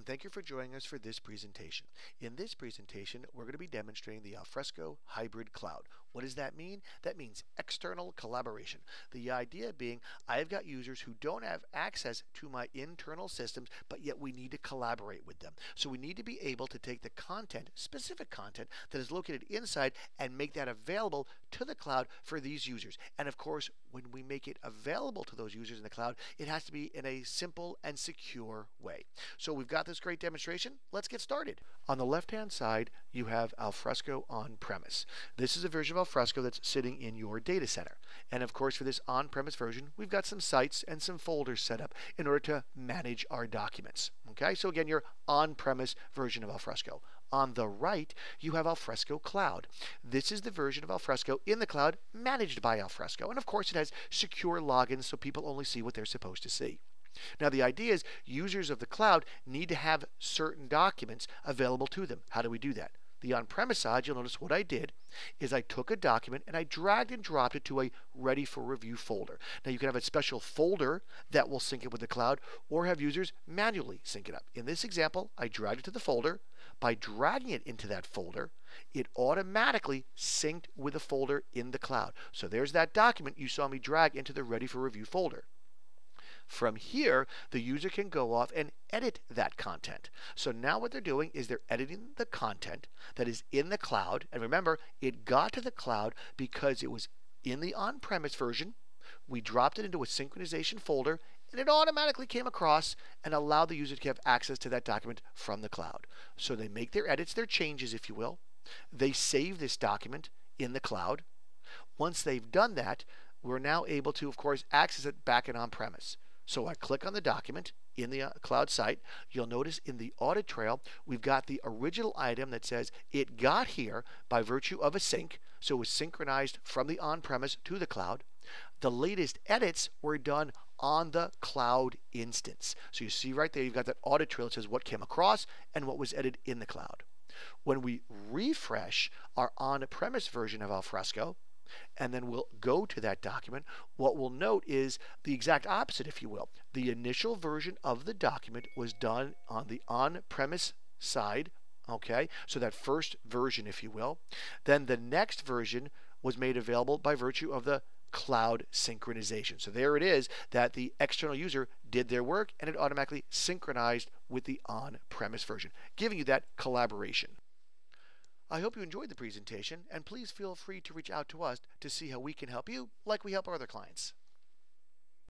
thank you for joining us for this presentation. In this presentation, we're going to be demonstrating the Alfresco Hybrid Cloud. What does that mean? That means external collaboration. The idea being, I've got users who don't have access to my internal systems, but yet we need to collaborate with them. So we need to be able to take the content, specific content, that is located inside and make that available to the cloud for these users. And of course, when we make it available to those users in the cloud, it has to be in a simple and secure way. So we've got this great demonstration. Let's get started. On the left-hand side, you have Alfresco on-premise. This is a version of Alfresco that's sitting in your data center. And of course, for this on-premise version, we've got some sites and some folders set up in order to manage our documents. Okay, so again, your on-premise version of Alfresco. On the right, you have Alfresco Cloud. This is the version of Alfresco in the cloud managed by Alfresco. And of course, it has secure logins so people only see what they're supposed to see. Now, the idea is users of the cloud need to have certain documents available to them. How do we do that? The on-premise side, you'll notice what I did is I took a document and I dragged and dropped it to a ready for review folder. Now you can have a special folder that will sync it with the cloud or have users manually sync it up. In this example, I dragged it to the folder. By dragging it into that folder, it automatically synced with the folder in the cloud. So there's that document you saw me drag into the ready for review folder. From here, the user can go off and edit that content. So now what they're doing is they're editing the content that is in the cloud. And remember, it got to the cloud because it was in the on-premise version. We dropped it into a synchronization folder, and it automatically came across and allowed the user to have access to that document from the cloud. So they make their edits, their changes, if you will. They save this document in the cloud. Once they've done that, we're now able to, of course, access it back in on-premise. So I click on the document in the cloud site. You'll notice in the audit trail, we've got the original item that says it got here by virtue of a sync. So it was synchronized from the on-premise to the cloud. The latest edits were done on the cloud instance. So you see right there, you've got that audit trail that says what came across and what was edited in the cloud. When we refresh our on-premise version of Alfresco, and then we'll go to that document, what we'll note is the exact opposite, if you will. The initial version of the document was done on the on-premise side, okay? So that first version, if you will. Then the next version was made available by virtue of the cloud synchronization. So there it is that the external user did their work and it automatically synchronized with the on-premise version, giving you that collaboration. I hope you enjoyed the presentation, and please feel free to reach out to us to see how we can help you like we help our other clients.